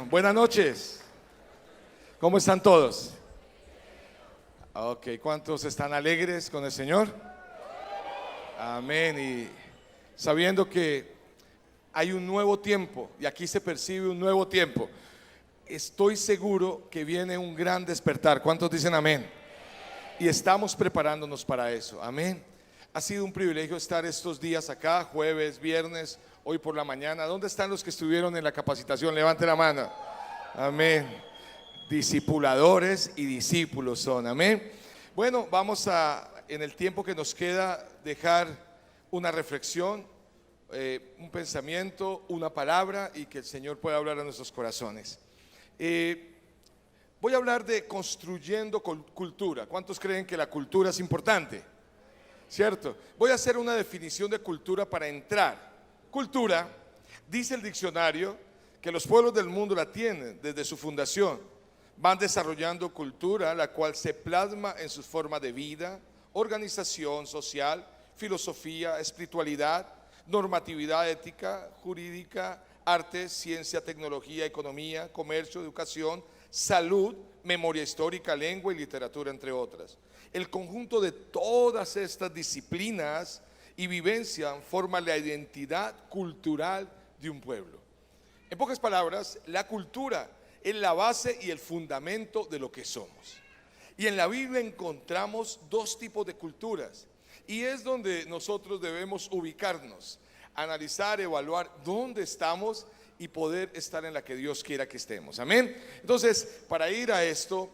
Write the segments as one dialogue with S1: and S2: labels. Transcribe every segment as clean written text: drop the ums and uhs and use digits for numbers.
S1: Buenas noches. ¿Cómo están todos? Ok, ¿cuántos están alegres con el Señor? Amén. Y sabiendo que hay un nuevo tiempo, y aquí se percibe un nuevo tiempo, estoy seguro que viene un gran despertar. ¿Cuántos dicen amén? Y estamos preparándonos para eso. Amén. Ha sido un privilegio estar estos días acá, jueves, viernes, hoy por la mañana. ¿Dónde están los que estuvieron en la capacitación? Levante la mano. Amén. Discipuladores y discípulos son. Amén. Bueno, vamos a, en el tiempo que nos queda, dejar una reflexión, un pensamiento, una palabra, y que el Señor pueda hablar a nuestros corazones. Voy a hablar de construyendo cultura. ¿Cuántos creen que la cultura es importante? ¿Cierto? Voy a hacer una definición de cultura para entrar. Cultura, dice el diccionario, que los pueblos del mundo la tienen desde su fundación. Van desarrollando cultura, la cual se plasma en sus formas de vida, organización social, filosofía, espiritualidad, normatividad ética, jurídica, arte, ciencia, tecnología, economía, comercio, educación, salud, memoria histórica, lengua y literatura, entre otras. El conjunto de todas estas disciplinas y vivencia forma la identidad cultural de un pueblo. En pocas palabras, la cultura es la base y el fundamento de lo que somos. Y en la Biblia encontramos dos tipos de culturas, y es donde nosotros debemos ubicarnos, analizar, evaluar dónde estamos y poder estar en la que Dios quiera que estemos. Amén. Entonces, para ir a esto,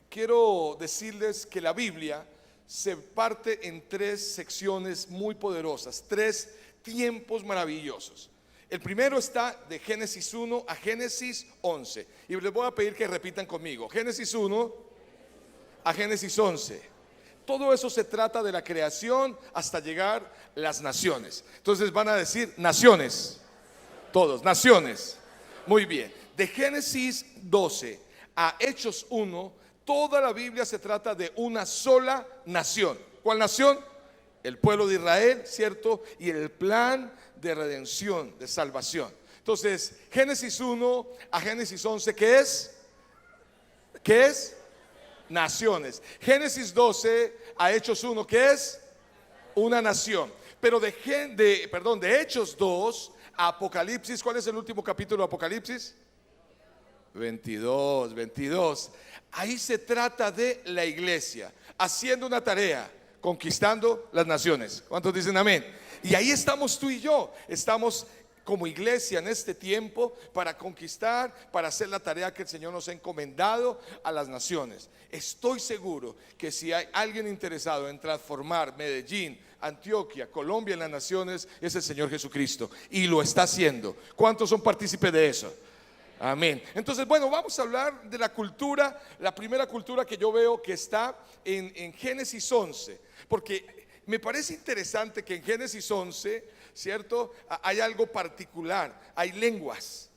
S1: quiero decirles que la Biblia se parte en tres secciones muy poderosas, tres tiempos maravillosos. El primero está de Génesis 1 a Génesis 11, y les voy a pedir que repitan conmigo: Génesis 1 a Génesis 11. Todo eso se trata de la creación hasta llegar las naciones. Entonces van a decir naciones, todos, naciones. Muy bien. De Génesis 12 a Hechos 1, toda la Biblia se trata de una sola nación. ¿Cuál nación? El pueblo de Israel, ¿cierto? Y el plan de redención, de salvación. Entonces, Génesis 1 a Génesis 11, ¿qué es? ¿Qué es? Naciones. Génesis 12 a Hechos 1, ¿qué es? Una nación. Pero de Hechos 2 a Apocalipsis, ¿cuál es el último capítulo de Apocalipsis? 22. Ahí se trata de la iglesia haciendo una tarea, conquistando las naciones. ¿Cuántos dicen amén? Y ahí estamos tú y yo. Estamos como iglesia en este tiempo para conquistar, para hacer la tarea que el Señor nos ha encomendado a las naciones. Estoy seguro que si hay alguien interesado en transformar Medellín, Antioquia, Colombia en las naciones, es el Señor Jesucristo, y lo está haciendo. ¿Cuántos son partícipes de eso? Amén. Entonces, bueno, vamos a hablar de la cultura. La primera cultura que yo veo que está en Génesis 11, porque me parece interesante que en Génesis 11, ¿cierto?, hay algo particular. Hay lenguas,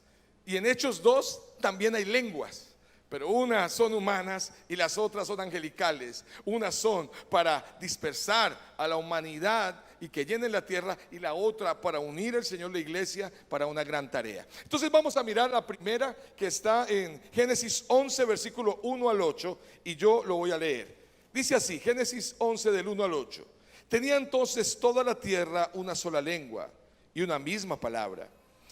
S1: y en Hechos 2 también hay lenguas, pero unas son humanas y las otras son angelicales. Unas son para dispersar a la humanidad y que llenen la tierra, y la otra para unir al Señor la iglesia para una gran tarea. Entonces vamos a mirar la primera, que está en Génesis 11 versículo 1 al 8, y yo lo voy a leer. Dice así, Génesis 11 del 1 al 8. Tenía entonces toda la tierra una sola lengua y una misma palabra.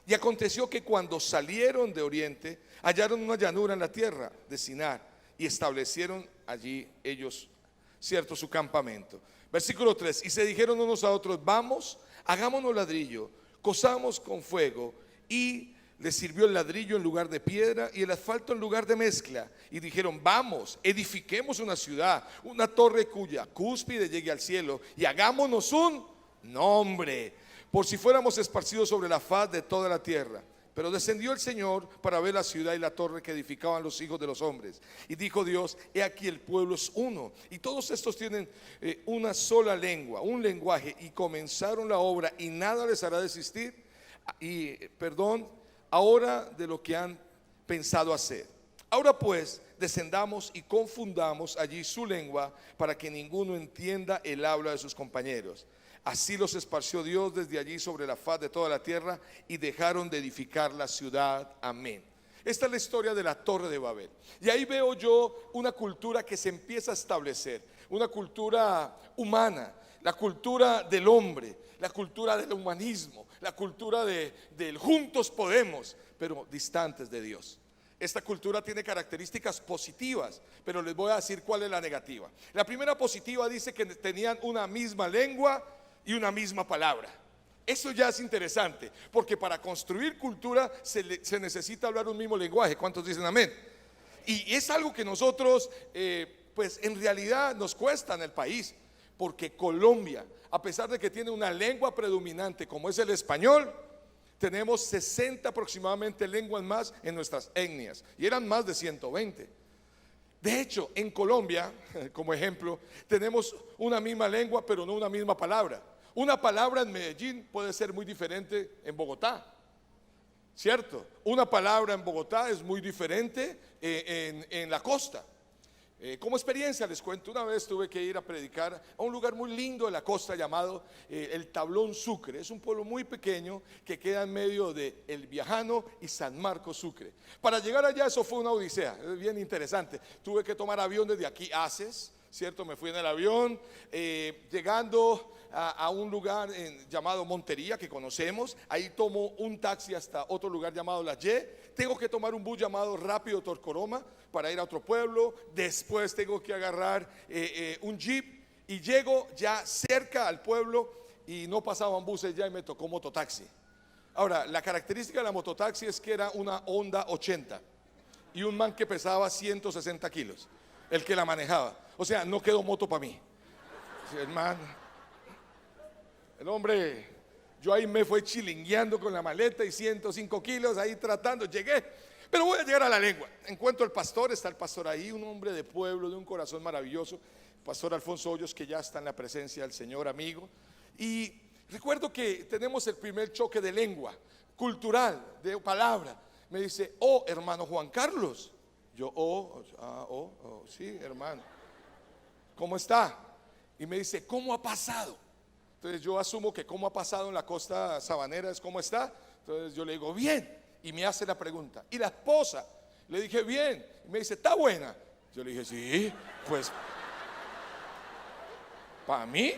S1: Y aconteció que cuando salieron de oriente, hallaron una llanura en la tierra de Sinar, y establecieron allí ellos, cierto, su campamento. Versículo 3. Y se dijeron unos a otros: vamos, hagámonos ladrillo, cosamos con fuego. Y les sirvió el ladrillo en lugar de piedra y el asfalto en lugar de mezcla. Y dijeron: vamos, edifiquemos una ciudad, una torre cuya cúspide llegue al cielo, y hagámonos un nombre, por si fuéramos esparcidos sobre la faz de toda la tierra. Pero descendió el Señor para ver la ciudad y la torre que edificaban los hijos de los hombres. Y dijo Dios: he aquí el pueblo es uno, y todos estos tienen una sola lengua, un lenguaje. Y comenzaron la obra, y nada les hará desistir, ahora de lo que han pensado hacer. Ahora pues, descendamos y confundamos allí su lengua, para que ninguno entienda el habla de sus compañeros. Así los esparció Dios desde allí sobre la faz de toda la tierra y dejaron de edificar la ciudad. Amén. Esta es la historia de la Torre de Babel. Y ahí veo yo una cultura que se empieza a establecer, una cultura humana, la cultura del hombre, la cultura del humanismo, la cultura del juntos podemos, pero distantes de Dios. Esta cultura tiene características positivas, pero les voy a decir cuál es la negativa. La primera positiva dice que tenían una misma lengua y una misma palabra. Eso ya es interesante, porque para construir cultura se necesita hablar un mismo lenguaje. ¿Cuántos dicen amén? Y es algo que nosotros, pues en realidad nos cuesta en el país, porque Colombia, a pesar de que tiene una lengua predominante como es el español, tenemos 60 aproximadamente lenguas más en nuestras etnias, y eran más de 120. De hecho, en Colombia, como ejemplo, tenemos una misma lengua, pero no una misma palabra. Una palabra en Medellín puede ser muy diferente en Bogotá, ¿cierto? Una palabra en Bogotá es muy diferente en la costa. Como experiencia les cuento, una vez tuve que ir a predicar a un lugar muy lindo de la costa llamado el Tablón Sucre. Es un pueblo muy pequeño que queda en medio de El Viajano y San Marcos Sucre. Para llegar allá eso fue una odisea, es bien interesante. Tuve que tomar avión desde aquí a Aces, ¿cierto? Me fui en el avión, llegando a un lugar llamado Montería, que conocemos. Ahí tomo un taxi hasta otro lugar llamado La Y. Tengo que tomar un bus llamado Rápido Torcoroma para ir a otro pueblo. Después tengo que agarrar un jeep y llego ya cerca al pueblo y no pasaban buses ya y me tocó mototaxi. Ahora, la característica de la mototaxi es que era una Honda 80 y un man que pesaba 160 kilos, el que la manejaba. O sea, no quedó moto para mí. El hombre, yo ahí me fue chilingueando con la maleta y 105 kilos ahí tratando, llegué. Pero voy a llegar a la lengua. Encuentro al pastor, está el pastor ahí, un hombre de pueblo, de un corazón maravilloso, pastor Alfonso Hoyos, que ya está en la presencia del Señor, amigo. Y recuerdo que tenemos el primer choque de lengua, cultural, de palabra. Me dice, oh, hermano Juan Carlos. Yo, sí, hermano. ¿Cómo está? Y me dice, ¿cómo ha pasado? Entonces yo asumo que cómo ha pasado en la costa sabanera es cómo está. Entonces yo le digo, bien. Y me hace la pregunta, ¿y la esposa? Le dije, bien. Y me dice, ¿está buena? Yo le dije, sí, pues para mí.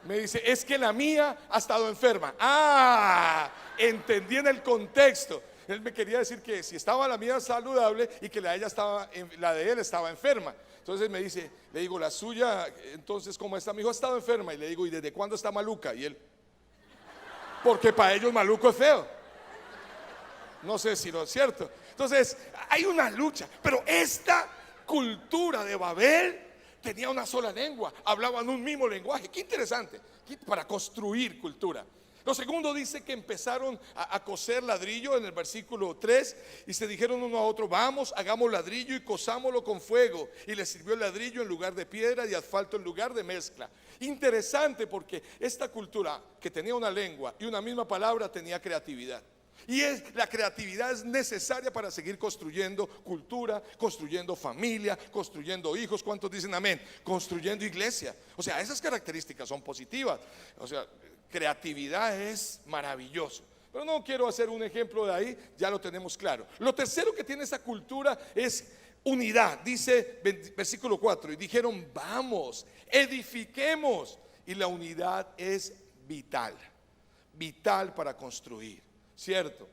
S1: Me dice, es que la mía ha estado enferma. Ah, entendí en el contexto. Él me quería decir que si estaba la mía saludable y que la de él estaba enferma. Entonces me dice, le digo, la suya, entonces ¿cómo está? Mi hijo ha estado enferma. Y le digo, ¿y desde cuándo está maluca? Y él, porque para ellos maluco es feo. No sé si lo es cierto. Entonces hay una lucha, pero esta cultura de Babel tenía una sola lengua, hablaban un mismo lenguaje. Qué interesante, para construir cultura. Lo segundo dice que empezaron a coser ladrillo en el versículo 3 y se dijeron uno a otro, vamos, hagamos ladrillo y cosámoslo con fuego. Y les sirvió el ladrillo en lugar de piedra y asfalto en lugar de mezcla. Interesante, porque esta cultura que tenía una lengua y una misma palabra tenía creatividad. Y la creatividad es necesaria para seguir construyendo cultura, construyendo familia, construyendo hijos. ¿Cuántos dicen amén? Construyendo iglesia. O sea, esas características son positivas. O sea, creatividad es maravilloso. Pero no quiero hacer un ejemplo de ahí, ya lo tenemos claro. Lo tercero que tiene esa cultura es unidad. Dice versículo 4, y dijeron, vamos, edifiquemos. Y la unidad es vital, vital para construir, ¿cierto?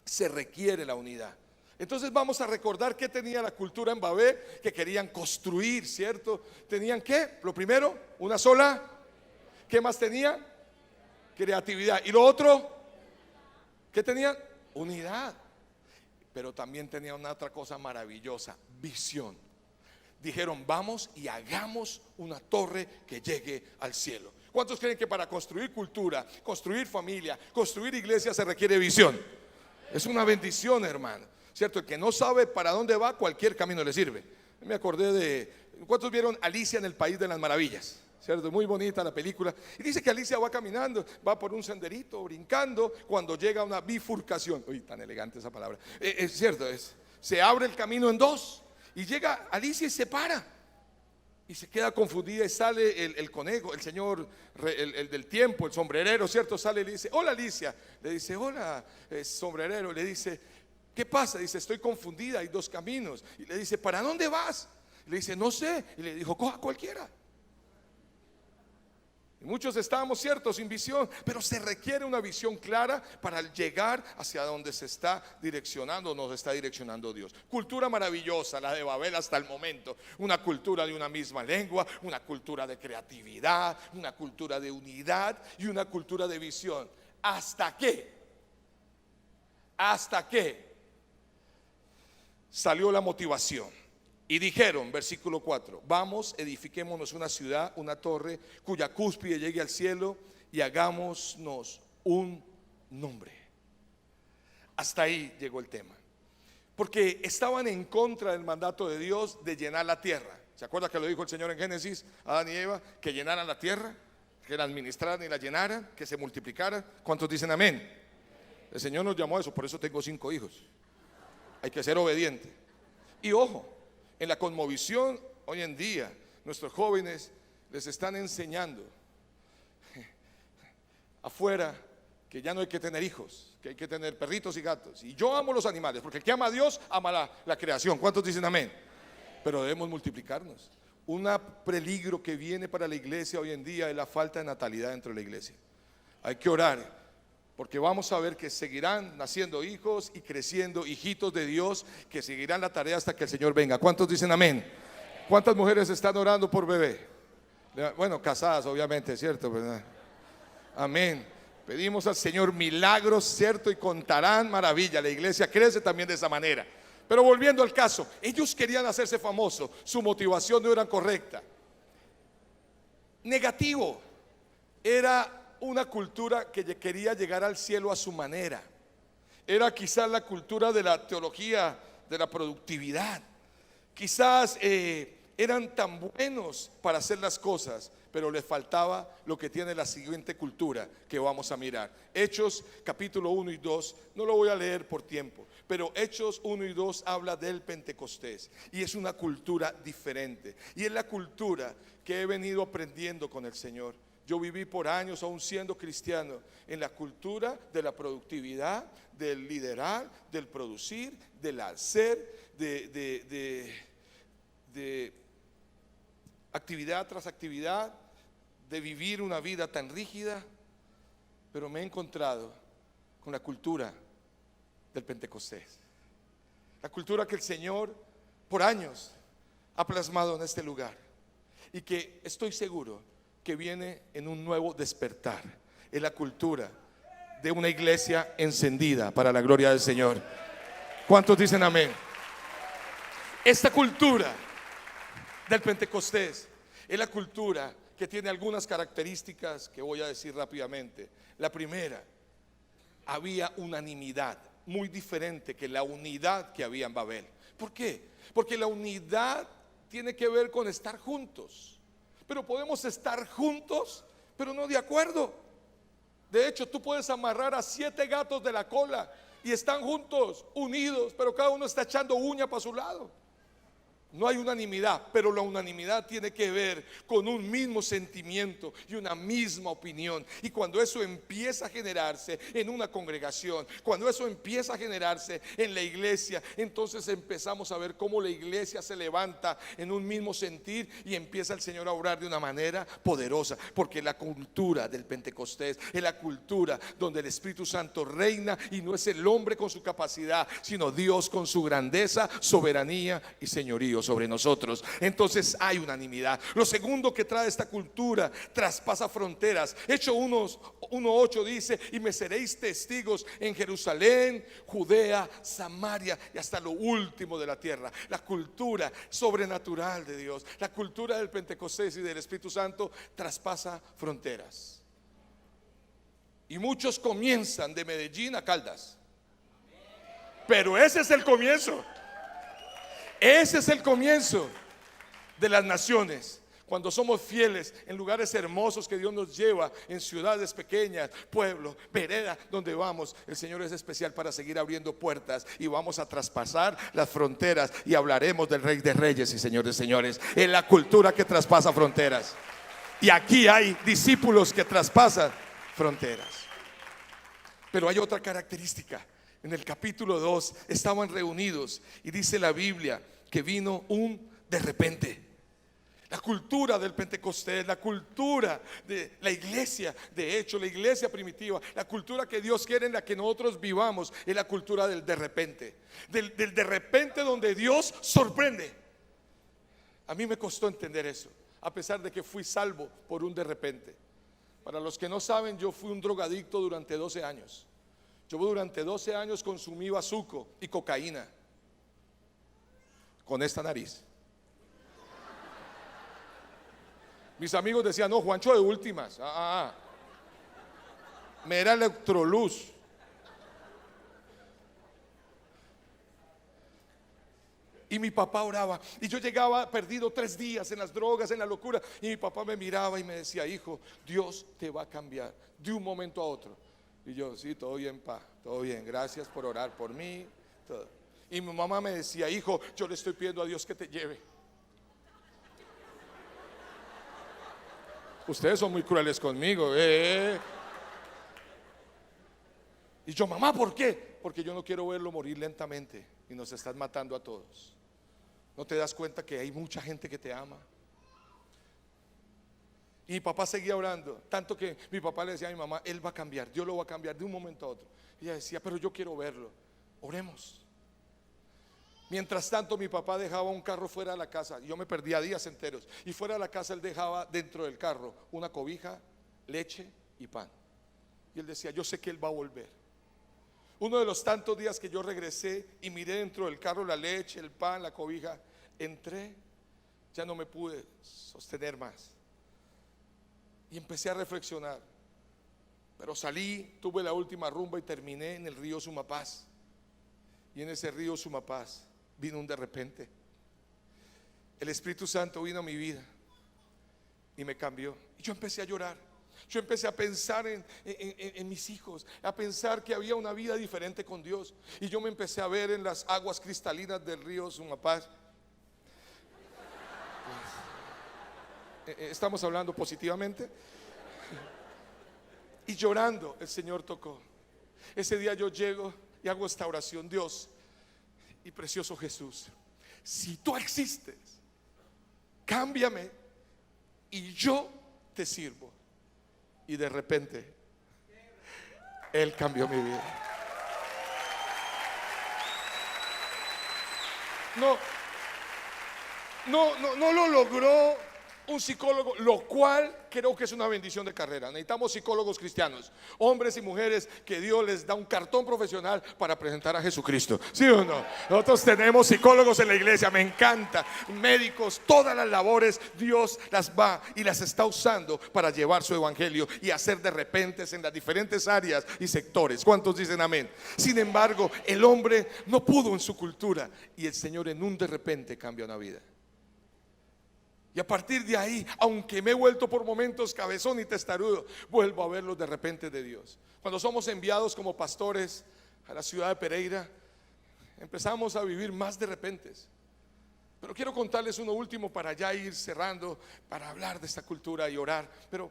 S1: Se requiere la unidad. Entonces vamos a recordar qué tenía la cultura en Babel, que querían construir, ¿cierto? ¿Tenían qué? Lo primero, una sola. ¿Qué más tenían? Creatividad. ¿Y lo otro? ¿Qué tenían? Unidad. Pero también tenían una otra cosa maravillosa, visión. Dijeron, vamos y hagamos una torre que llegue al cielo. ¿Cuántos creen que para construir cultura, construir familia, construir iglesia se requiere visión? Es una bendición, hermano, ¿cierto? El que no sabe para dónde va, cualquier camino le sirve. Me acordé de, ¿cuántos vieron Alicia en el País de las Maravillas? ¿Cierto? Muy bonita la película. Y dice que Alicia va caminando, va por un senderito, brincando, cuando llega a una bifurcación. Uy, tan elegante esa palabra. Es cierto, se abre el camino en dos. Y llega Alicia y se para. y se queda confundida y sale el conejo, el señor, el del tiempo, el sombrerero, ¿cierto? Sale y le dice, hola Alicia. Le dice, hola sombrerero. Le dice, ¿qué pasa? Dice, estoy confundida, hay dos caminos. Y le dice, ¿para dónde vas? Le dice, no sé. Y le dijo, coja cualquiera. Y muchos estábamos, cierto, sin visión, pero se requiere una visión clara para llegar hacia donde se está direccionando, nos está direccionando Dios. Cultura maravillosa, la de Babel hasta el momento. Una cultura de una misma lengua, una cultura de creatividad, una cultura de unidad y una cultura de visión. ¿Hasta qué? Hasta que salió la motivación. Y dijeron, versículo 4, vamos, edifiquémonos una ciudad, una torre, cuya cúspide llegue al cielo, y hagámonos un nombre. Hasta ahí llegó el tema. Porque estaban en contra del mandato de Dios de llenar la tierra. ¿Se acuerda que lo dijo el Señor en Génesis a Adán y Eva? Que llenaran la tierra, que la administraran y la llenaran, que se multiplicaran. ¿Cuántos dicen amén? El Señor nos llamó a eso, por eso tengo 5 hijos. Hay que ser obediente. Y ojo, en la cosmovisión hoy en día nuestros jóvenes les están enseñando afuera que ya no hay que tener hijos, que hay que tener perritos y gatos. Y yo amo los animales, porque el que ama a Dios ama la creación. ¿Cuántos dicen amén? Pero debemos multiplicarnos. Un peligro que viene para la iglesia hoy en día es la falta de natalidad dentro de la iglesia. Hay que orar, porque vamos a ver que seguirán naciendo hijos y creciendo hijitos de Dios, que seguirán la tarea hasta que el Señor venga. ¿Cuántos dicen amén? ¿Cuántas mujeres están orando por bebé? Bueno, casadas obviamente, ¿cierto? ¿Verdad? Amén. Pedimos al Señor milagros, ¿cierto? Y contarán maravilla. La iglesia crece también de esa manera. Pero volviendo al caso, ellos querían hacerse famosos. Su motivación no era correcta. Negativo. Era una cultura que quería llegar al cielo a su manera. Era quizás la cultura de la teología de la productividad. Quizás eran tan buenos para hacer las cosas, pero les faltaba lo que tiene la siguiente cultura que vamos a mirar. Hechos capítulo 1 y 2, no lo voy a leer por tiempo, pero Hechos 1 y 2 habla del Pentecostés, y es una cultura diferente, y es la cultura que he venido aprendiendo con el Señor. Yo viví por años, aún siendo cristiano, en la cultura de la productividad, del liderar, del producir, del hacer, de actividad tras actividad, de vivir una vida tan rígida. Pero me he encontrado con la cultura del Pentecostés, la cultura que el Señor por años ha plasmado en este lugar, y que estoy seguro que viene en un nuevo despertar. Es la cultura de una iglesia encendida para la gloria del Señor. ¿Cuántos dicen amén? Esta cultura del Pentecostés es la cultura que tiene algunas características que voy a decir rápidamente. La primera, había unanimidad, muy diferente que la unidad que había en Babel. ¿Por qué? Porque la unidad tiene que ver con estar juntos. Pero podemos estar juntos, pero no de acuerdo. De hecho, tú puedes amarrar a 7 gatos de la cola y están juntos, unidos, pero cada uno está echando uña para su lado. No hay unanimidad, pero la unanimidad tiene que ver con un mismo sentimiento y una misma opinión. Y cuando eso empieza a generarse en una congregación, cuando eso empieza a generarse en la iglesia, entonces empezamos a ver cómo la iglesia se levanta en un mismo sentir y empieza el Señor a obrar de una manera poderosa. Porque la cultura del Pentecostés es la cultura donde el Espíritu Santo reina, y no es el hombre con su capacidad, sino Dios con su grandeza, soberanía y señorío sobre nosotros. Entonces hay unanimidad. Lo segundo que trae esta cultura, traspasa fronteras. Hechos 1:8 dice: y me seréis testigos en Jerusalén, Judea, Samaria y hasta lo último de la tierra. La cultura sobrenatural de Dios, la cultura del Pentecostés y del Espíritu Santo traspasa fronteras. Y muchos comienzan de Medellín a Caldas, pero ese es el comienzo. Ese es el comienzo de las naciones. Cuando somos fieles en lugares hermosos que Dios nos lleva, en ciudades pequeñas, pueblos, veredas, donde vamos, el Señor es especial para seguir abriendo puertas, y vamos a traspasar las fronteras y hablaremos del Rey de Reyes y Señor de Señores, en la cultura que traspasa fronteras. Y aquí hay discípulos que traspasan fronteras. Pero hay otra característica. En el capítulo 2 estaban reunidos y dice la Biblia que vino un de repente. La cultura del Pentecostés, la cultura de la iglesia, de hecho la iglesia primitiva, la cultura que Dios quiere en la que nosotros vivamos, es la cultura del de repente. Del de repente, donde Dios sorprende. A mí me costó entender eso, a pesar de que fui salvo por un de repente. Para los que no saben, yo fui un drogadicto durante 12 años. Yo durante 12 años consumí bazuco y cocaína con esta nariz. Mis amigos decían: no, Juancho de últimas. Me era Electroluz. Y mi papá oraba, y yo llegaba perdido 3 días en las drogas, en la locura, y mi papá me miraba y me decía: hijo, Dios te va a cambiar de un momento a otro. Y yo: sí, todo bien, pa, todo bien, gracias por orar por mí, todo. Y mi mamá me decía: hijo, yo le estoy pidiendo a Dios que te lleve. Ustedes son muy crueles conmigo, Y yo: mamá, ¿por qué? Porque yo no quiero verlo morir lentamente, y nos estás matando a todos. ¿No te das cuenta que hay mucha gente que te ama? Y mi papá seguía orando, tanto que mi papá le decía a mi mamá: él va a cambiar, Dios lo va a cambiar de un momento a otro. Y ella decía: pero yo quiero verlo, oremos. Mientras tanto, mi papá dejaba un carro fuera de la casa. Yo me perdía días enteros. Y fuera de la casa él dejaba dentro del carro una cobija, leche y pan. Y él decía: yo sé que él va a volver. Uno de los tantos días que yo regresé y miré dentro del carro la leche, el pan, la cobija, entré, ya no me pude sostener más. Y empecé a reflexionar. Pero salí, tuve la última rumba y terminé en el río Sumapaz. Y en ese río Sumapaz vino un de repente. El Espíritu Santo vino a mi vida y me cambió. Y yo empecé a llorar. Yo empecé a pensar en mis hijos, a pensar que había una vida diferente con Dios. Y yo me empecé a ver en las aguas cristalinas del río Sumapaz. Estamos hablando positivamente. Y llorando, el Señor tocó. Ese día yo llego y hago esta oración: Dios y precioso Jesús, si tú existes, cámbiame y yo te sirvo. Y de repente Él cambió mi vida. No lo logró un psicólogo, lo cual creo que es una bendición de carrera. Necesitamos psicólogos cristianos, hombres y mujeres que Dios les da un cartón profesional para presentar a Jesucristo. ¿Sí o no? Nosotros tenemos psicólogos en la iglesia, me encanta. Médicos, todas las labores Dios las va y las está usando para llevar su evangelio y hacer de repentes en las diferentes áreas y sectores. ¿Cuántos dicen amén? Sin embargo, el hombre no pudo en su cultura, y el Señor en un de repente cambia una vida. Y a partir de ahí, aunque me he vuelto por momentos cabezón y testarudo, vuelvo a ver los de repente de Dios. Cuando somos enviados como pastores a la ciudad de Pereira, empezamos a vivir más de repentes. Pero quiero contarles uno último para ya ir cerrando, para hablar de esta cultura y orar. Pero,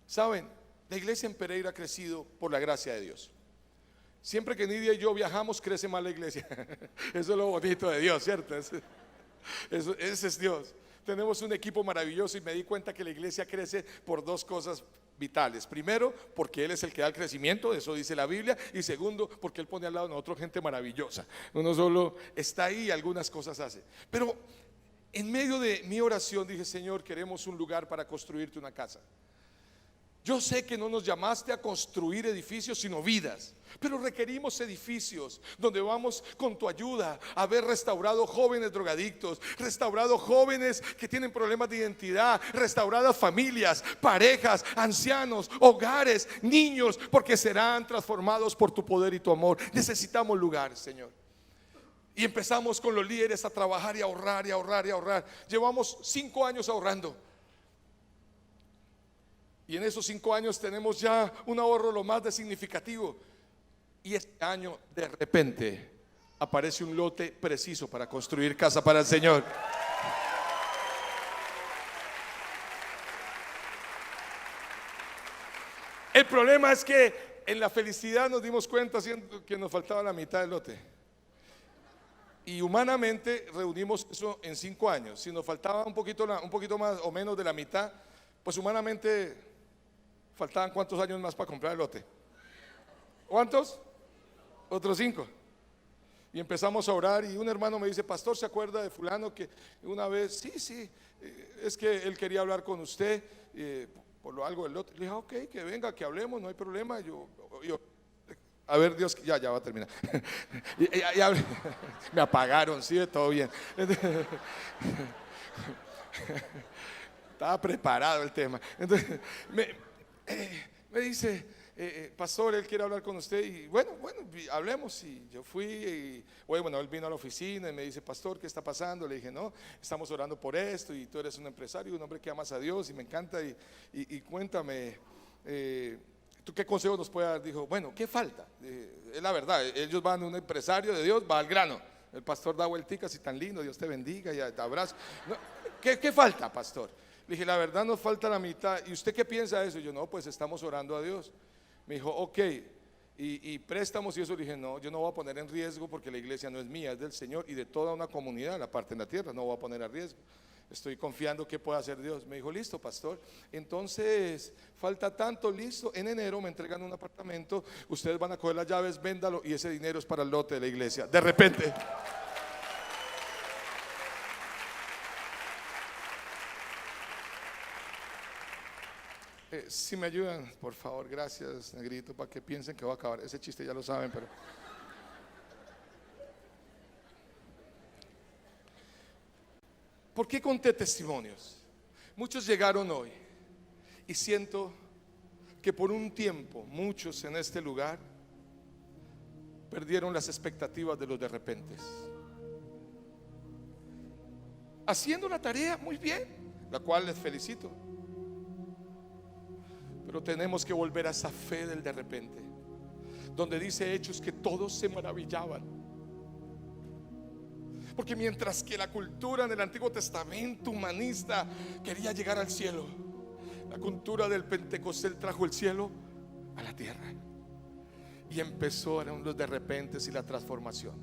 S1: ¿saben? La iglesia en Pereira ha crecido por la gracia de Dios. Siempre que Nidia y yo viajamos, crece más la iglesia. Eso es lo bonito de Dios, ¿cierto? Ese es Dios. Tenemos un equipo maravilloso y me di cuenta que la iglesia crece por 2 cosas vitales. Primero, porque Él es el que da el crecimiento, eso dice la Biblia. Y segundo, porque Él pone al lado de nosotros gente maravillosa. Uno solo está ahí y algunas cosas hace. Pero en medio de mi oración dije: Señor, queremos un lugar para construirte una casa. Yo sé que no nos llamaste a construir edificios, sino vidas. Pero requerimos edificios donde vamos con tu ayuda a haber restaurado jóvenes drogadictos, restaurado jóvenes que tienen problemas de identidad, restauradas familias, parejas, ancianos, hogares, niños, porque serán transformados por tu poder y tu amor. Necesitamos lugares, Señor. Y empezamos con los líderes a trabajar y a ahorrar y a ahorrar y a ahorrar. Llevamos 5 años ahorrando. Y en esos 5 años tenemos ya un ahorro lo más de significativo. Y este año de repente aparece un lote preciso para construir casa para el Señor. El problema es que en la felicidad nos dimos cuenta que nos faltaba la mitad del lote. Y humanamente reunimos eso en 5 años. Si nos faltaba un poquito más o menos de la mitad, pues humanamente faltaban ¿cuántos años más para comprar el lote? ¿Cuántos? Otros 5. Y empezamos a orar y un hermano me dice: pastor, ¿se acuerda de fulano que una vez? Sí, es que él quería hablar con usted por lo algo del lote. Le dije: ok, que venga, que hablemos, no hay problema. Yo a ver, Dios, ya va a terminar. Me apagaron, sí, todo bien. Estaba preparado el tema. Entonces me dice: pastor, él quiere hablar con usted. Y bueno, hablemos. Y yo fui y bueno, él vino a la oficina y me dice: pastor, ¿qué está pasando? Le dije: no, estamos orando por esto y tú eres un empresario, un hombre que amas a Dios y me encanta y cuéntame, ¿tú qué consejo nos puede dar? Dijo: bueno, ¿qué falta? Es la verdad, ellos van, un empresario de Dios va al grano. El pastor da vuelticas y tan lindo, Dios te bendiga y te abrazo. No, ¿qué falta, pastor? Le dije: la verdad nos falta la mitad. ¿Y usted qué piensa de eso? Yo: no, pues estamos orando a Dios. Me dijo: ok, y préstamos y eso. Le dije: no, yo no voy a poner en riesgo porque la iglesia no es mía, es del Señor y de toda una comunidad, la parte en la tierra, no voy a poner a riesgo. Estoy confiando que pueda hacer Dios. Me dijo: listo, pastor, entonces falta tanto, listo, en enero me entregan un apartamento, ustedes van a coger las llaves, véndalo y ese dinero es para el lote de la iglesia. De repente si me ayudan, por favor, gracias, negrito, para que piensen que va a acabar. Ese chiste ya lo saben, pero ¿por qué conté testimonios? Muchos llegaron hoy y siento que por un tiempo muchos en este lugar perdieron las expectativas de los de repente. Haciendo la tarea muy bien, la cual les felicito. Pero tenemos que volver a esa fe del de repente, donde dice Hechos que todos se maravillaban. Porque mientras que la cultura en el Antiguo Testamento humanista quería llegar al cielo, la cultura del Pentecostés trajo el cielo a la tierra. Y empezaron los de repente y la transformación.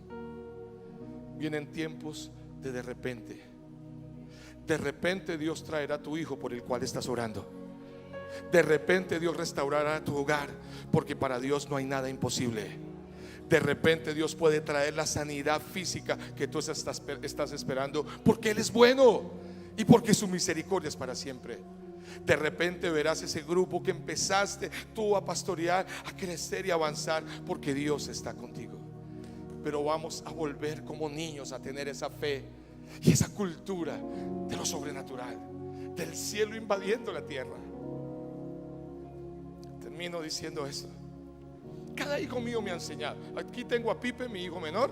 S1: Vienen tiempos de repente. De repente Dios traerá a tu hijo por el cual estás orando. De repente Dios restaurará tu hogar, porque para Dios no hay nada imposible. De repente Dios puede traer la sanidad física que tú estás esperando, porque Él es bueno y porque su misericordia es para siempre. De repente verás ese grupo que empezaste tú a pastorear, a crecer y avanzar, porque Dios está contigo. Pero vamos a volver como niños a tener esa fe y esa cultura de lo sobrenatural, del cielo invadiendo la tierra. Termino diciendo esto: cada hijo mío me ha enseñado. Aquí tengo a Pipe, mi hijo menor,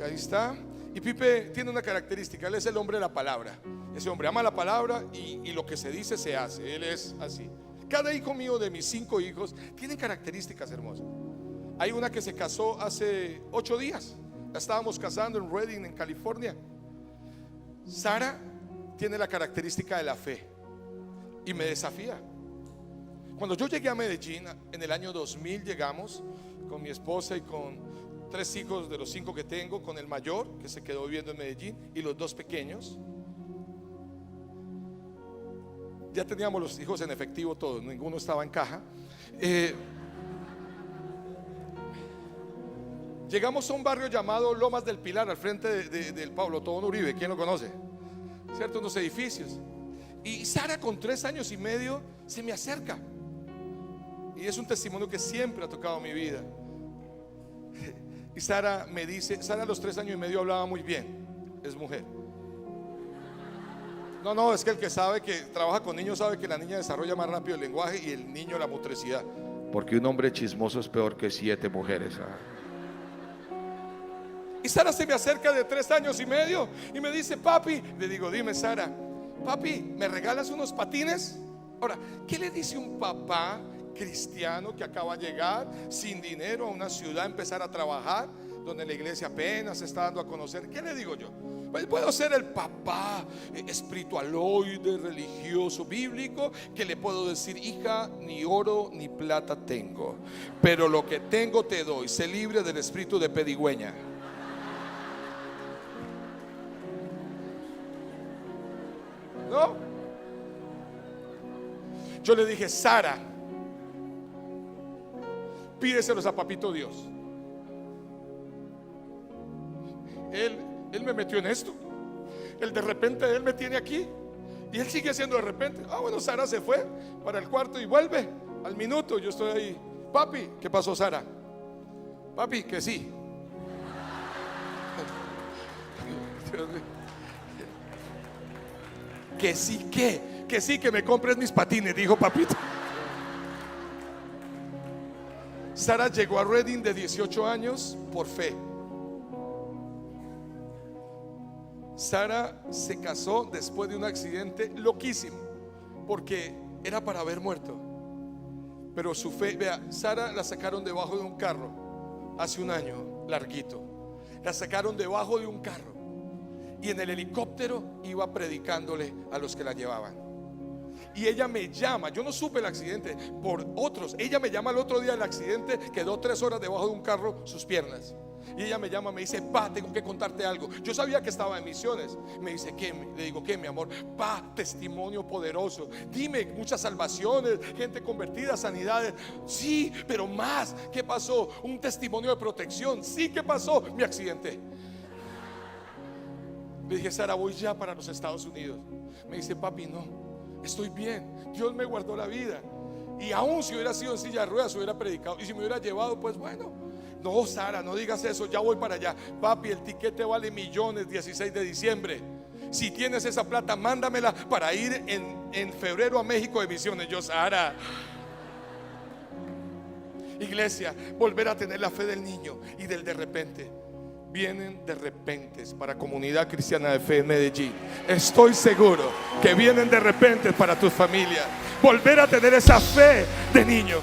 S1: ahí está. Y Pipe tiene una característica: él es el hombre de la palabra. Ese hombre ama la palabra y lo que se dice se hace. Él es así. Cada hijo mío de mis 5 hijos tienen características hermosas. Hay una que se casó hace 8 días. La estábamos casando en Redding, en California. Sara tiene la característica de la fe y me desafía. Cuando yo llegué a Medellín en el año 2000, llegamos con mi esposa y con 3 hijos de los 5 que tengo, con el mayor que se quedó viviendo en Medellín y los 2 pequeños. Ya teníamos los hijos en efectivo todos, ninguno estaba en caja. Llegamos a un barrio llamado Lomas del Pilar, al frente del Pablo Tobón Uribe. ¿Quién lo conoce? ¿Cierto? Unos edificios. Y Sara, con 3 años y medio, se me acerca. Y es un testimonio que siempre ha tocado mi vida. Y Sara me dice, Sara a los 3 años y medio hablaba muy bien. Es mujer. No, es que el que sabe, que trabaja con niños, sabe que la niña desarrolla más rápido el lenguaje y el niño la motricidad. Porque un hombre chismoso es peor que 7 mujeres. Y Sara se me acerca de 3 años y medio y me dice: papi. Le digo: dime, Sara. Papi, ¿me regalas unos patines? Ahora, ¿qué le dice un papá cristiano que acaba de llegar sin dinero a una ciudad a empezar a trabajar, donde la iglesia apenas se está dando a conocer? ¿Qué le digo yo? Pues puedo ser el papá espiritualoide, religioso, bíblico, que le puedo decir: hija, ni oro ni plata tengo, pero lo que tengo te doy. Sé libre del espíritu de pedigüeña. ¿No? Yo le dije: Sara, pídeselos a papito Dios. Él me metió en esto. Él de repente, él me tiene aquí. Y él sigue haciendo de repente. Bueno, Sara se fue para el cuarto y vuelve al minuto. Yo estoy ahí: papi, ¿qué pasó, Sara? Papi, que sí. Que sí, que sí, que me compres mis patines, dijo papito. Sara llegó a Redding de 18 años por fe. Sara se casó después de un accidente loquísimo, porque era para haber muerto. Pero su fe, vea, Sara la sacaron debajo de un carro hace un año larguito. La sacaron debajo de un carro y en el helicóptero iba predicándole a los que la llevaban. Y ella me llama, yo no supe el accidente por otros. Ella me llama el otro día del accidente, quedó 3 horas debajo de un carro, sus piernas. Y ella me llama, me dice: pa, tengo que contarte algo. Yo sabía que estaba en misiones. Me dice: ¿qué? Le digo: ¿qué, mi amor? Pa, testimonio poderoso. Dime, muchas salvaciones, gente convertida, sanidades. Sí, pero más. ¿Qué pasó? Un testimonio de protección. Sí, ¿qué pasó? Mi accidente. Le dije: Sara, voy ya para los Estados Unidos. Me dice: papi, no, estoy bien, Dios me guardó la vida. Y aún si hubiera sido en silla de ruedas, hubiera predicado. Y si me hubiera llevado, pues bueno. No, Sara, no digas eso, ya voy para allá. Papi, el tiquete vale millones, 16 de diciembre. Si tienes esa plata, mándamela para ir en febrero a México de misiones. Yo: Sara. Iglesia, volver a tener la fe del niño y del de repente. Vienen de repente para Comunidad Cristiana de Fe en Medellín. Estoy seguro que vienen de repente para tu familia. Volver a tener esa fe de niño.